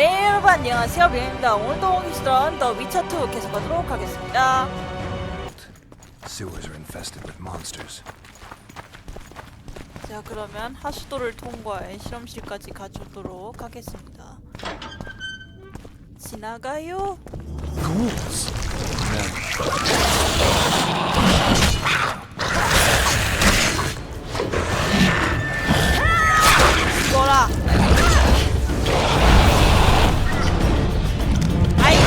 네, 여러분 안녕하세요, 비입니다. 오늘도 히스턴 더 위쳐2 계속하도록 하겠습니다. Sewers are infested with monsters. 자, 그러면 하수도를 통과해 실험실까지 가주도록 하겠습니다. 지나가요. Ghouls. 죽어라. 아이고,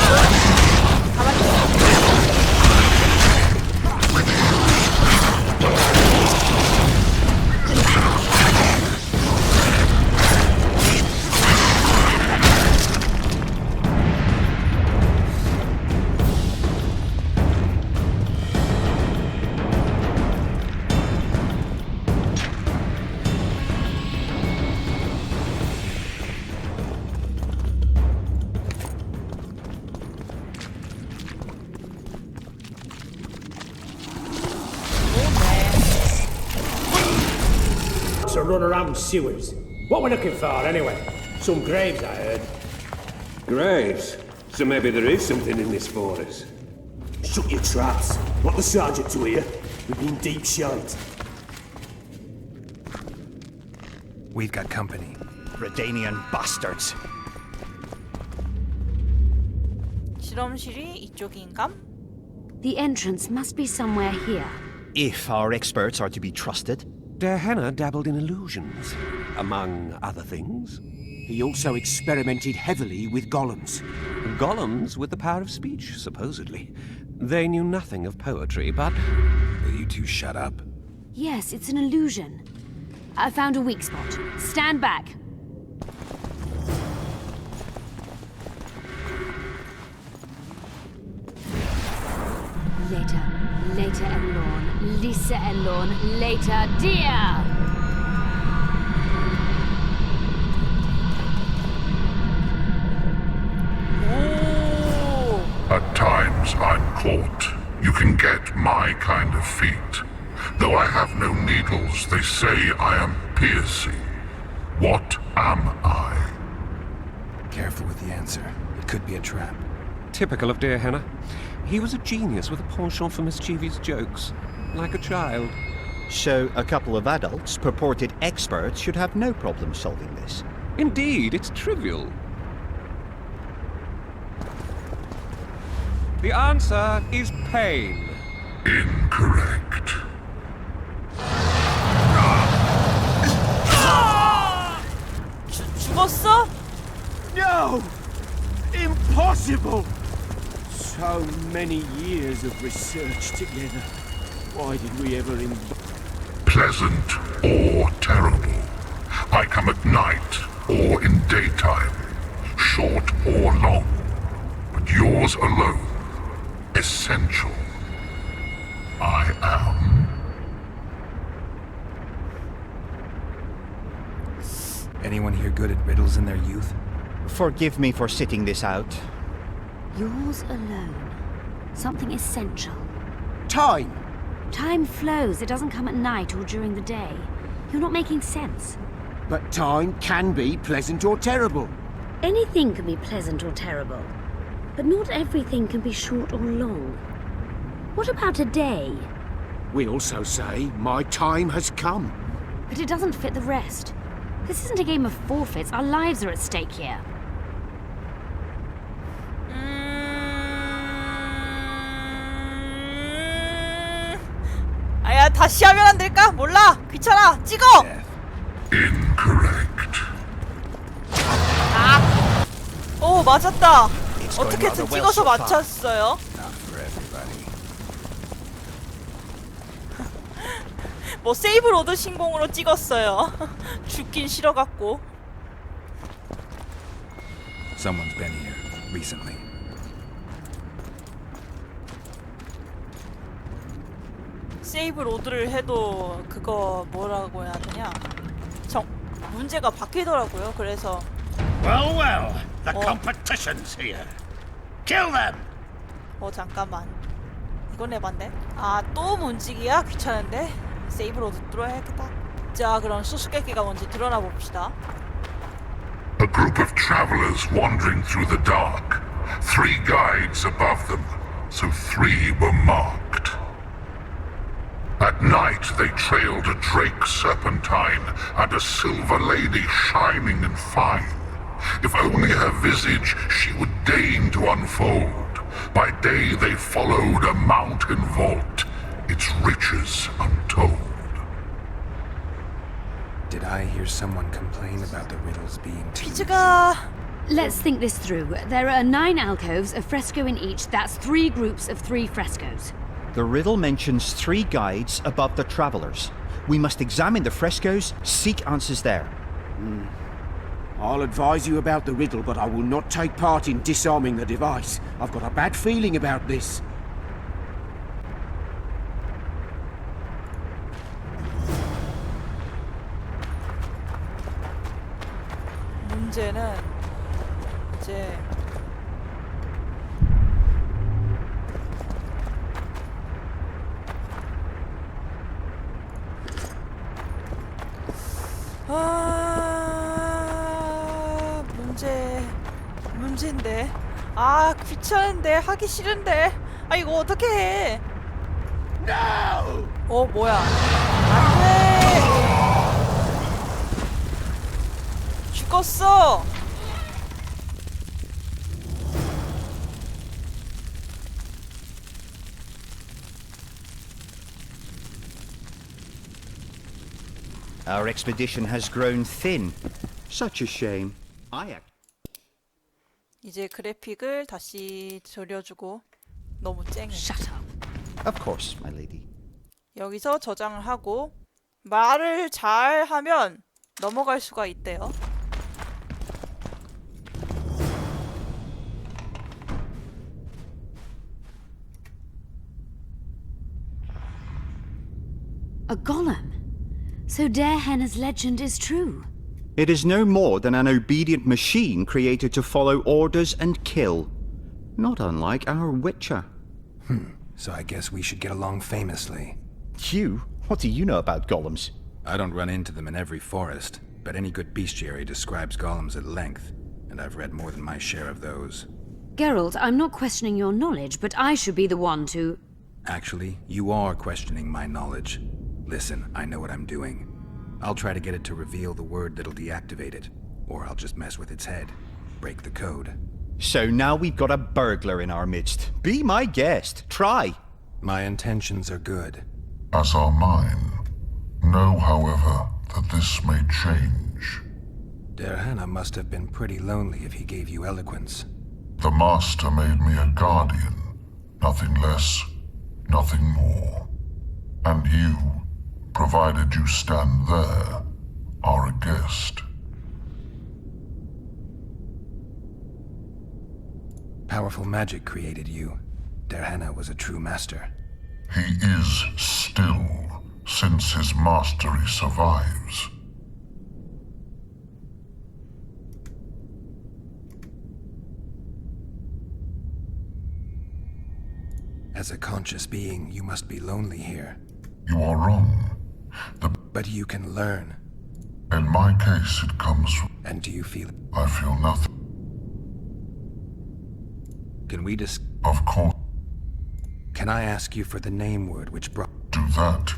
가만히 있어. To run around sewers. What we're looking for, anyway? Some graves, I heard. Graves? So maybe there is something in this for us. Shut your traps. Want the sergeant to hear? We've been deep shite. We've got company. Redanian bastards. 실험실이 이쪽인감? The entrance must be somewhere here. If our experts are to be trusted. Hannah dabbled in illusions, among other things. He also experimented heavily with golems. Golems with the power of speech, supposedly. They knew nothing of poetry, but... Will you two shut up? Yes, it's an illusion. I found a weak spot. Stand back. Later Elorn. Lisa Elorn. Later, dear! At times I'm caught. You can get my kind of feat. Though I have no needles, they say I am piercing. What am I? Careful with the answer. It could be a trap. Typical of dear Hannah. He was a genius with a penchant for mischievous jokes, like a child. So a couple of adults, purported experts, should have no problem solving this. Indeed, it's trivial. The answer is pain. Incorrect. 죽었어? No! Impossible! So many years of research together. Why did we ever Pleasant or terrible. I come at night or in daytime. Short or long. But yours alone. Essential. I am. Anyone here good at riddles in their youth? Forgive me for sitting this out. Yours alone. Something essential. Time! Time flows. It doesn't come at night or during the day. You're not making sense. But time can be pleasant or terrible. Anything can be pleasant or terrible. But not everything can be short or long. What about a day? We also say, my time has come. But it doesn't fit the rest. This isn't a game of forfeits. Our lives are at stake here. 아야, 다시 하면 안 될까? 몰라. 귀찮아. 찍어. Incorrect. 아. 오, 맞았다. It's going 어떻게든 rather well 찍어서 so far. 맞췄어요. Not for everybody. 뭐 세이브 로드 신공으로 찍었어요. 죽긴 싫어갖고. Someone's been here recently. 세이브 로드를 해도 그거 뭐라고 해야 되냐? 문제가 바뀌더라고요. 그래서 Well, well, the Oh. competition's here. Kill them! 잠깐만. 이건 해봤네. 아, 또 문지기야? 귀찮은데? 세이브 로드 뚫어야겠다. 자, 그럼 수수께끼가 뭔지 드러나 봅시다. A group of travelers wandering through the dark. 3 guides above them, so 3 were marked. At night they trailed a drake serpentine and a silver lady shining and fine. If only her visage she would deign to unfold. By day they followed a mountain vault, its riches untold. Did I hear someone complain about the riddles being too 피즈가 Let's think this through. There are 9 alcoves, a fresco in each. That's 3 groups of 3 frescoes. The riddle mentions 3 guides above the travelers. We must examine the frescoes, seek answers there. I'll advise you about the riddle, but I will not take part in disarming the device. I've got a bad feeling about this. 문제는 이제 문제인데 귀찮은데 하기 싫은데 이거 어떻게 해? 뭐야? 안돼! 죽었어! Our expedition has grown thin. Such a shame. 이제 그래픽을 다시 졸여주고 너무 쨍해. Shut up. Of course, my lady. 여기서 저장을 하고 말을 잘 하면 넘어갈 수가 있대요. A golem. So Darehenna's legend is true. It is no more than an obedient machine created to follow orders and kill. Not unlike our Witcher. So I guess we should get along famously. You? What do you know about golems? I don't run into them in every forest, but any good bestiary describes golems at length, and I've read more than my share of those. Geralt, I'm not questioning your knowledge, but I should be the one to... Actually, you are questioning my knowledge. Listen, I know what I'm doing. I'll try to get it to reveal the word that'll deactivate it, or I'll just mess with its head, break the code. So now we've got a burglar in our midst. Be my guest. Try. My intentions are good. As are mine. Know, however, that this may change. Darehenna must have been pretty lonely if he gave you eloquence. The Master made me a guardian. Nothing less, nothing more. And you, provided you stand there, are a guest. Powerful magic created you. Darehenna was a true master. He is still, since his mastery survives. As a conscious being, you must be lonely here. You are wrong. But you can learn. In my case, it comes from... And do you feel... I feel nothing. Can we Of course. Can I ask you for the name word which brought... Do that,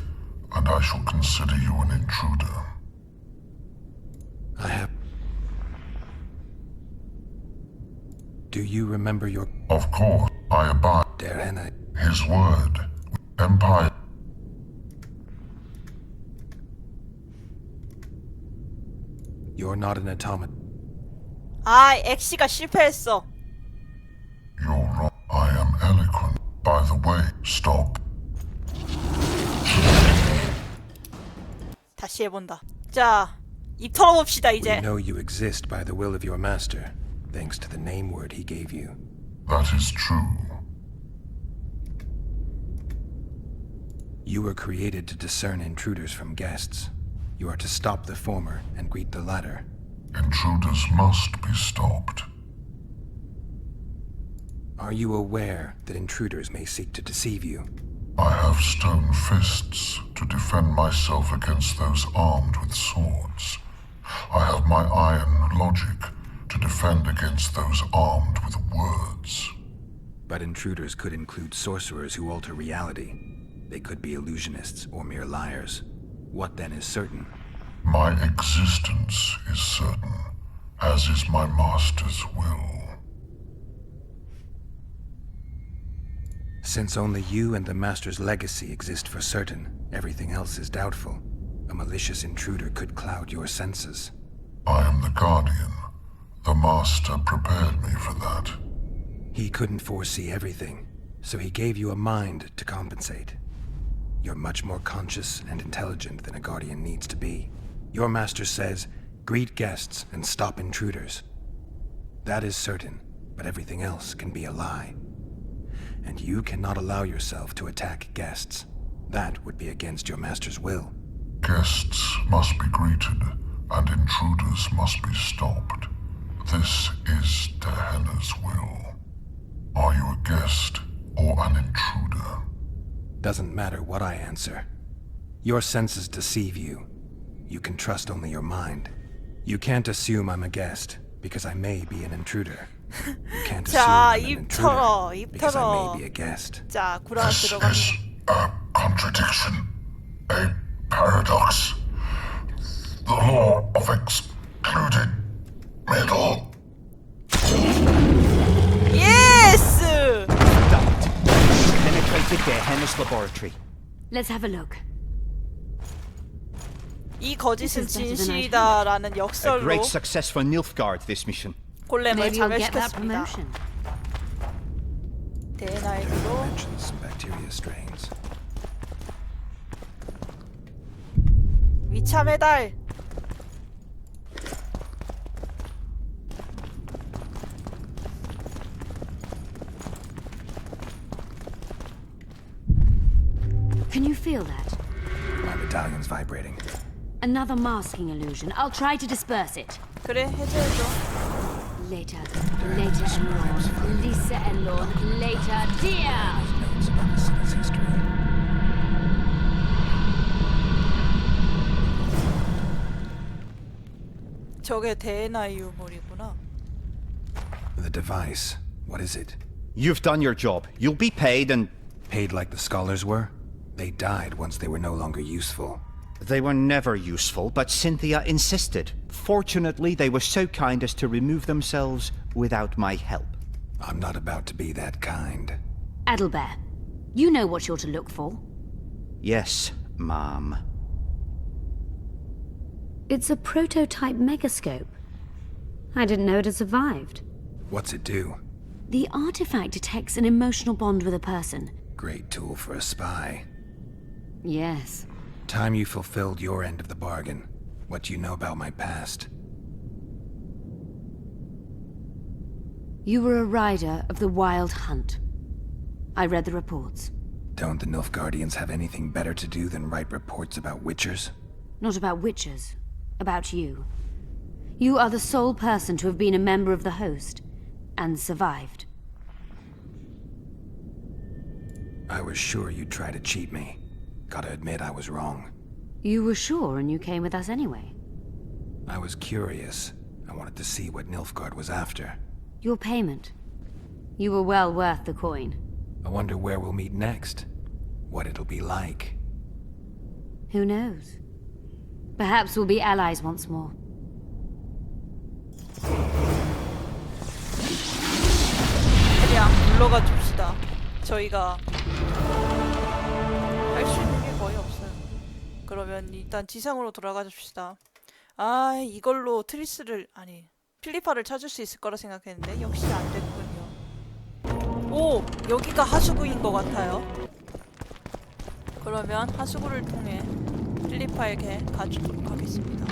and I shall consider you an intruder. I have... Do you remember your... Of course, I abide. Darehenna... His word. Empire. You're not an automaton. 엑시가 실패했어. You're wrong. I am eloquent. By the way, stop. 다시 해본다. 자, 입 털어봅시다 We 이제. know you exist by the will of your master, thanks to the name word he gave you. That is true. You were created to discern intruders from guests. You are to stop the former and greet the latter. Intruders must be stopped. Are you aware that intruders may seek to deceive you? I have stone fists to defend myself against those armed with swords. I have my iron logic to defend against those armed with words. But intruders could include sorcerers who alter reality. They could be illusionists or mere liars. What then is certain? My existence is certain, as is my master's will. Since only you and the Master's legacy exist for certain, everything else is doubtful. A malicious intruder could cloud your senses. I am the Guardian. The Master prepared me for that. He couldn't foresee everything, so he gave you a mind to compensate. You're much more conscious and intelligent than a Guardian needs to be. Your Master says, greet guests and stop intruders. That is certain, but everything else can be a lie. And you cannot allow yourself to attack guests. That would be against your Master's will. Guests must be greeted, and intruders must be stopped. This is Tehenna's will. Are you a guest or an intruder? Doesn't matter what I answer. Your senses deceive you. You can trust only your mind. You can't assume I'm a guest, because I may be an intruder. You can't assume 자, I'm an 입 intruder, 털어, 입 because I 털어. may be a guest. 자, 구라 This 들어갑니다. is a contradiction, a paradox. The law of excluded middle. 예스! Penetrated Gehenna's laboratory. Let's have a look. 이 거짓은 This is better than I 진실이다라는 A 역설로 great success for Nilfgaard, this mission. 골렘을 Maybe you'll get that 자멸시켰습니다. promotion. 대나이로 Mentions some bacteria strains. 위차 메달. Can you feel that? My medallion's vibrating. Another masking illusion. I'll try to disperse it. 그래, 해제해줘. Later, later, Elorn. Lisa Elorn. Later, dear. Notes about the city's history. 저게 대나이 유물이구나. The device. What is it? You've done your job. You'll be paid and... Paid like the scholars were? They died once they were no longer useful. They were never useful, but Cynthia insisted. Fortunately, they were so kind as to remove themselves without my help. I'm not about to be that kind. Adelbert, you know what you're to look for. Yes, ma'am. It's a prototype megascope. I didn't know it had survived. What's it do? The artifact detects an emotional bond with a person. Great tool for a spy. Yes. Time you fulfilled your end of the bargain. What do you know about my past? You were a rider of the Wild Hunt. I read the reports. Don't the Nilfgaardians have anything better to do than write reports about witchers? Not about witches. About you. You are the sole person to have been a member of the host. And survived. I was sure you'd try to cheat me. Gotta admit I was wrong. You were sure and you came with us anyway. I was curious. I wanted to see what Nilfgaard was after. Your payment. You were well worth the coin. I wonder where we'll meet next. What it'll be like. Who knows? Perhaps we'll be allies once more. 그냥 물러가 줍시다. 저희가 할 수 있는 게 거의 없어요. 그러면 일단 지상으로 돌아가 줍시다. 아, 이걸로 트리스를 아니 필리파를 찾을 수 있을 거라 생각했는데 역시 안 됐군요. 오, 여기가 하수구인 것 같아요. 그러면 하수구를 통해 필리파에게 가주도록 하겠습니다.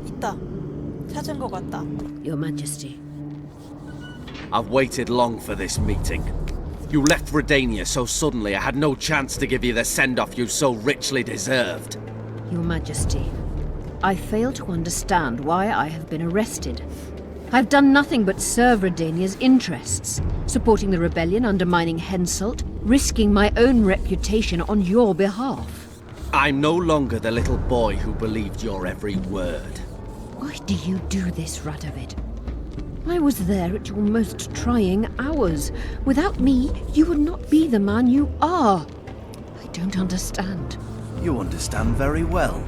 있다. 찾은 것 같다. Your Majesty. I've waited long for this meeting. You left Redania so suddenly I had no chance to give you the send-off you so richly deserved. Your Majesty, I fail to understand why I have been arrested. I've done nothing but serve Redania's interests, supporting the rebellion, undermining Henselt, risking my own reputation on your behalf. I'm no longer the little boy who believed your every word. Why do you do this, Radovid? I was there at your most trying hours. Without me, you would not be the man you are. I don't understand. You understand very well.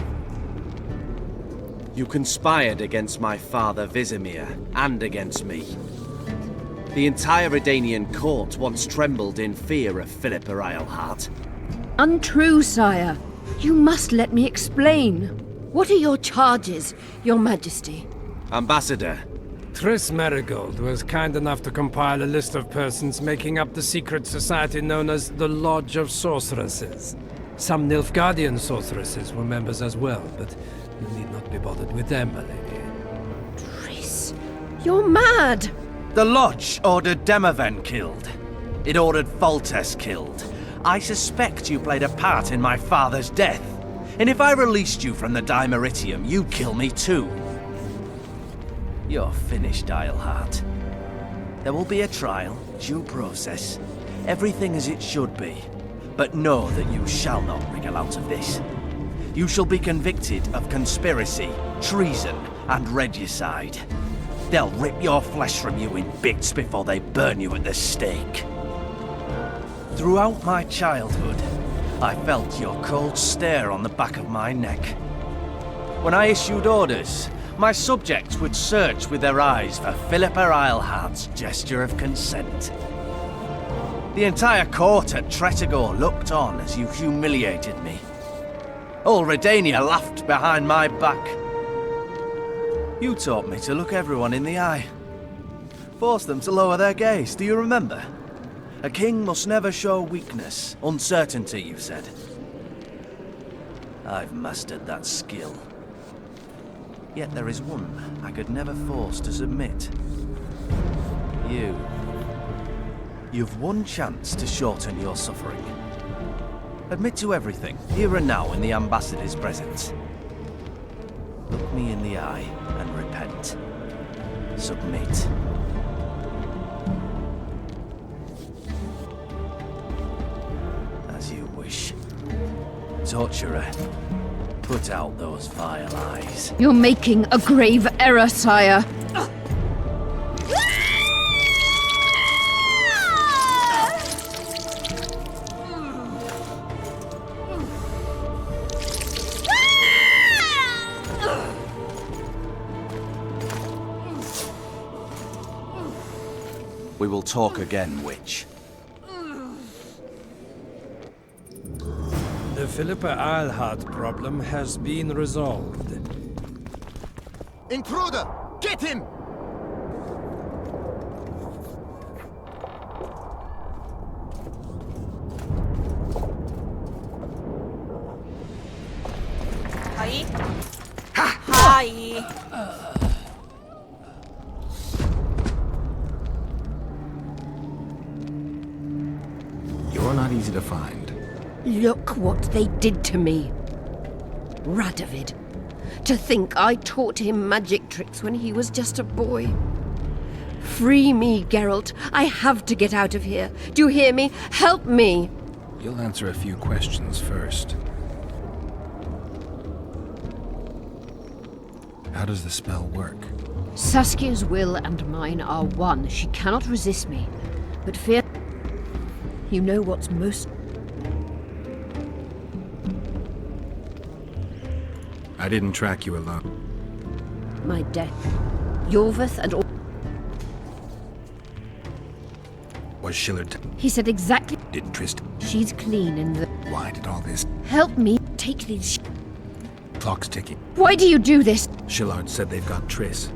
You conspired against my father Vizimir, and against me. The entire Redanian court once trembled in fear of Philippa Eilhart. Untrue, sire. You must let me explain. What are your charges, your majesty? Ambassador, Triss Marigold was kind enough to compile a list of persons making up the secret society known as the Lodge of Sorceresses. Some Nilfgaardian sorceresses were members as well, but you need not be bothered with them, my lady. Triss, you're mad! the Lodge ordered Demaven killed. It ordered Foltest killed. I suspect you played a part in my father's death. And if I released you from the Dimeritium, you'd kill me too. You're finished, Eilhart. There will be a trial, due process, everything as it should be. But know that you shall not wriggle out of this. You shall be convicted of conspiracy, treason, and regicide. They'll rip your flesh from you in bits before they burn you at the stake. Throughout my childhood, I felt your cold stare on the back of my neck. When I issued orders, my subjects would search with their eyes for Philippa Eilhart's gesture of consent. The entire court at Tretogor looked on as you humiliated me. All Redania laughed behind my back. You taught me to look everyone in the eye. Forced them to lower their gaze, do you remember? A king must never show weakness, uncertainty, you said. I've mastered that skill. Yet there is one I could never force to submit. You. You've one chance to shorten your suffering. Admit to everything, here and now in the ambassador's presence. Look me in the eye and repent. Submit. As you wish. Torturer, put out those vile eyes. You're making a grave error, sire. We will talk again, witch. The Philippa Eilhart problem has been resolved. Intruder! Get him! 하이. 하이. You're not easy to find. Look what they did to me. Radovid. To think I taught him magic tricks when he was just a boy. Free me, Geralt. I have to get out of here. Do you hear me? Help me! You'll answer a few questions first. How does the spell work? Saskia's will and mine are one. She cannot resist me. But fear... You know what's most... I didn't track you alone. My death. Yorveth and all... Was Shillard... He said exactly... Didn't Trist... She's clean in the... Why did all this... Help me take these... Clock's ticking. Why do you do this? Shillard said they've got Triss.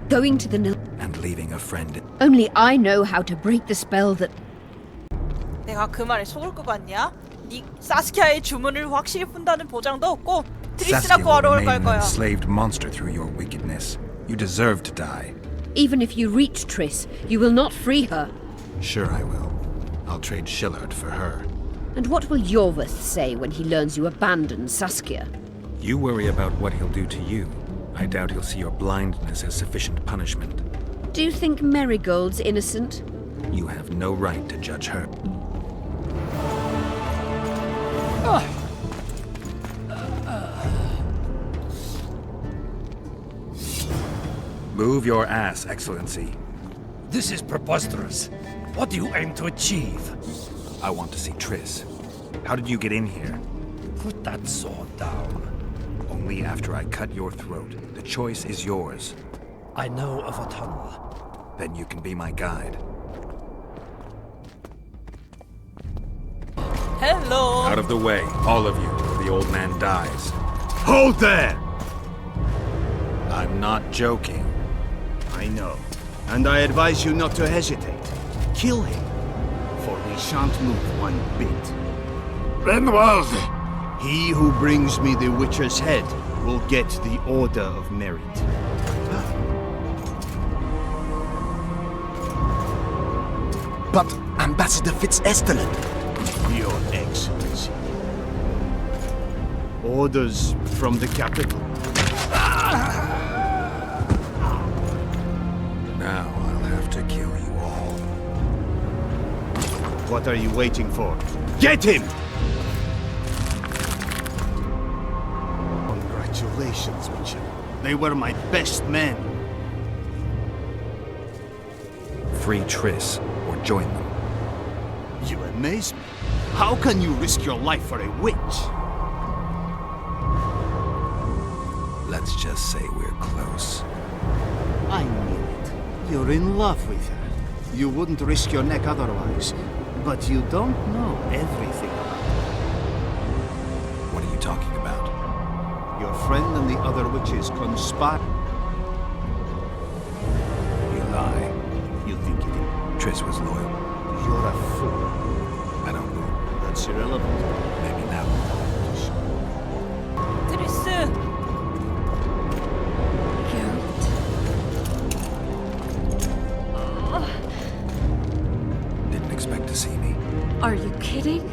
Going to the Nil... And leaving a friend... Only I know how to break the spell that... 내가 그 말에 속을 것 같냐? 니 사스키아의 주문을 확실히 푼다는 보장도 없고 트리스나 Saskia will 구하러 remain 갈 an 거야. enslaved monster through your wickedness. You deserve to die. Even if you reach Triss, you will not free her. Sure I will. I'll trade Shillard for her. And what will Yorveth say when he learns you abandoned Saskia? You worry about what he'll do to you. I doubt he'll see your blindness as sufficient punishment. Do you think Marigold's innocent? You have no right to judge her. Move your ass, Excellency. This is preposterous. What do you aim to achieve? I want to see Triss. How did you get in here? Put that sword down. Only after I cut your throat. The choice is yours. I know of a tunnel. Then you can be my guide. Hello. Out of the way, all of you, or the old man dies. Hold there! I'm not joking. I know. And I advise you not to hesitate. Kill him. For we shan't move one bit. Renoir! He who brings me the Witcher's head will get the Order of Merit. But Ambassador Fitzestelen... Your Excellency. Orders from the capital. Now I'll have to kill you all. What are you waiting for? Get him! Congratulations, Witcher. They were my best men. Free Triss, or join them. You amaze me. How can you risk your life for a witch? Let's just say we're close. I knew it. You're in love with her. You wouldn't risk your neck otherwise. But you don't know everything about her. What are you talking about? Your friend and the other witches conspire. You lie. You think you do? Triss was loyal. You're a fool. I don't know. That's irrelevant. Maybe now. 트리스. Didn't expect to see me. Are you kidding?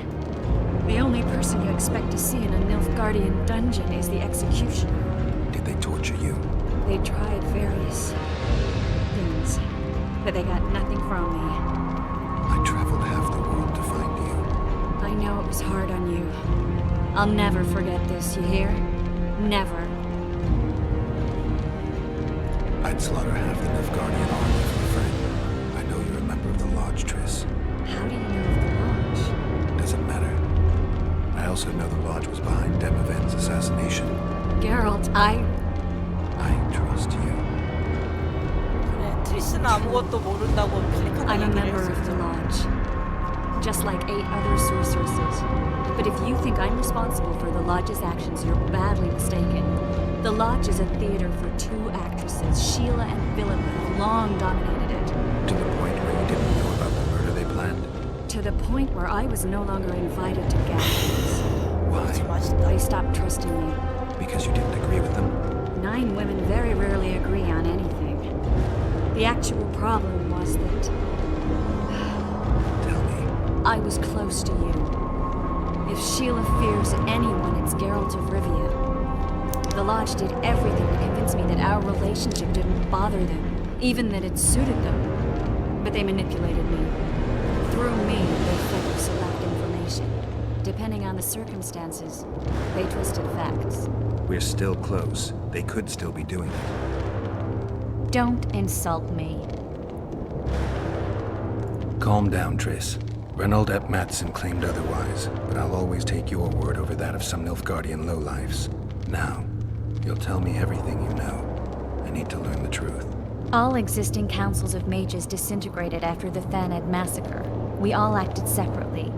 The only person you expect to see in a Nilfgaardian dungeon is the executioner. Did they torture you? They tried various things, but they got nothing from me. I traveled half the world to find you. I know it was hard on you. I'll never forget this, you hear? Never. I'd slaughter half the Nilfgaardian army for a friend. I know you're a member of the Lodge, Triss. How do you know of the Lodge? Doesn't matter. I also know the Lodge was behind Demaven's assassination. Geralt, I trust you. 그래, 트리스는 아무것도 모른다고 I'm 필리파가 a 얘기를 member of the 했었죠. Lodge. Just like 8 other sorceresses. But if you think I'm responsible for the Lodge's actions, you're badly mistaken. The Lodge is a theater for 2 actresses. Sheila and Philippa have long dominated it. To the point where you didn't know about the murder they planned? To the point where I was no longer invited to gatherings. Why? They stopped trusting me. Because you didn't agree with them? 9 women very rarely agree on anything. The actual problem was that Tell me. I was close to you. If Sheila fears anyone, it's Geralt of Rivia. The Lodge did everything to convince me that our relationship didn't bother them, even that it suited them. But they manipulated me. Through me, they fed us select information. Depending on the circumstances, they twisted facts. We're still close. They could still be doing it. Don't insult me. Calm down, Triss. Reynold Ep Matson claimed otherwise, but I'll always take your word over that of some Nilfgaardian lowlifes. Now, you'll tell me everything you know. I need to learn the truth. All existing councils of mages disintegrated after the Thaned massacre. We all acted separately.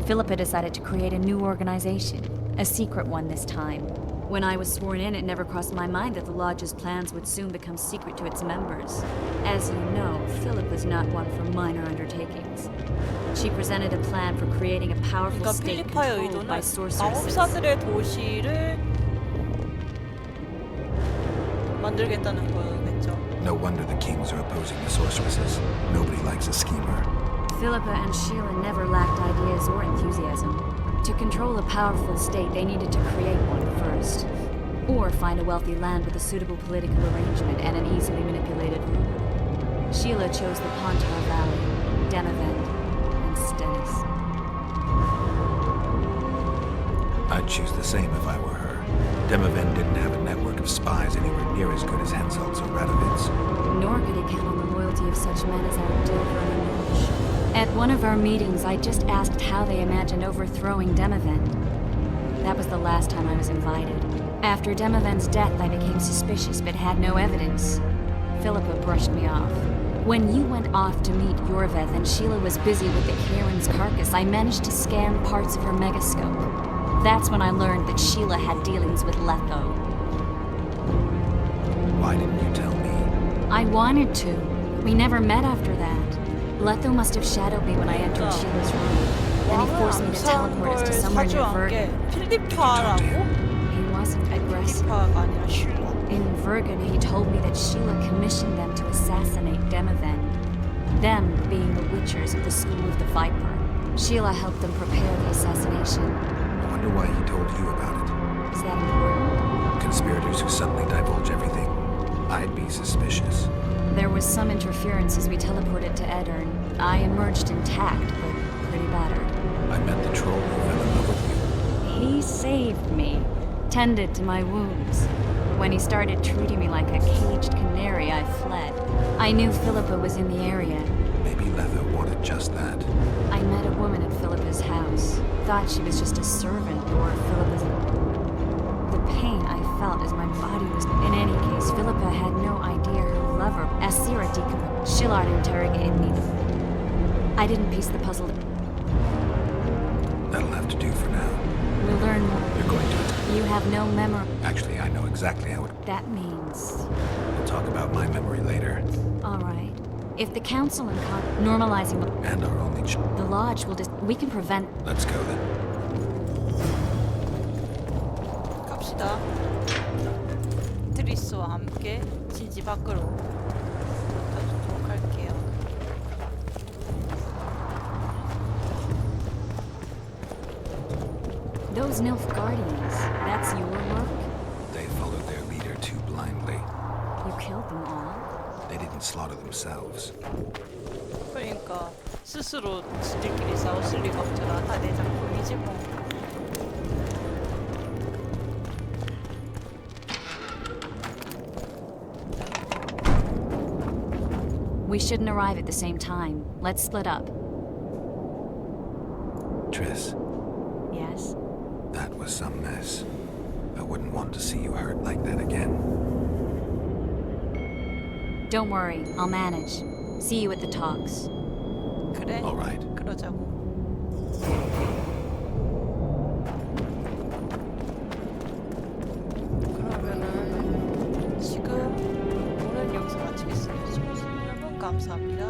Philippa decided to create a new organization, a secret one this time. When I was sworn in, it never crossed my mind that the Lodge's plans would soon become secret to its members. As you know, Philippa's not one for minor undertakings. She presented a plan for creating a powerful 그러니까 state 필리파의 controlled by 의도는 sorceresses. 마법사들의 도시를 만들겠다는 거겠죠. No wonder the kings are opposing the sorceresses. Nobody likes a schemer. Philippa and Sheila never lacked ideas or enthusiasm. To control a powerful state, they needed to create one first. Or find a wealthy land with a suitable political arrangement and an easily manipulated ruler. Sheila chose the Pontar Valley, Demaven, and Stennis. I'd choose the same if I were her. Demoven didn't have a network of spies anywhere near as good as Henselt's or Radovid's. Nor could he count on the loyalty of such men as our Dilver and Anosh. At one of our meetings, I just asked how they imagined overthrowing Demoven. That was the last time I was invited. After Demoven's death, I became suspicious but had no evidence. Philippa brushed me off. When you went off to meet Yorveth and Sheila was busy with the Karen's carcass, I managed to scan parts of her megascope. That's when I learned that Sheila had dealings with Letho. Why didn't you tell me? I wanted to. We never met after that. Letho must have shadowed me when I entered Sheila's room. Then he forced me to teleport us to somewhere near Vergen. 필리파라고? He wasn't aggressive. 필리파가 아니라 슐라. In Vergen, he told me that Sheila commissioned them to assassinate Demoven. Them being the Witchers of the School of the Viper. Sheila helped them prepare the assassination. I wonder why he told you about it. Is that important? Conspirators who suddenly divulge everything. I'd be suspicious. There was some interference as we teleported to Edirn. I emerged intact, but pretty battered. I met the troll who fell in love with you. He saved me, tended to my wounds. When he started treating me like a caged canary, I fled. I knew Philippa was in the area. Maybe Letho wanted just that. I met a woman at Philippa's house. Thought she was just a servant or Philippa's... The pain I felt as my body was... In any case, Philippa had no idea her lover, Asira decomposed. Shillard interrogated me. I didn't piece the puzzle. That'll have to do for now. We'll learn more. You're going to... You have no memory. Actually, I know exactly how it... That means... We'll talk about my memory later. All right. If the council and normalizing the... And our only The lodge will just... We can prevent... Let's go then. 갑시다. 트리스와 함께 지지 밖으로 던져도록 할게요. Those Nilfgaardians, that's your work? They followed their leader too blindly. You killed them all? They didn't slaughter themselves. 그러니까 스스로 지들끼리 싸웠을 리가 없잖아. 다 내 작품이지 뭐. We shouldn't arrive at the same time. Let's split up. Triss, Yes? that was some mess. I wouldn't want to see you hurt like that again. Don't worry, I'll manage. See you at the talks. 그래? All right. 그러자고. 그러면은 지금 오늘 영상 마치겠습니다. 여러분 감사합니다.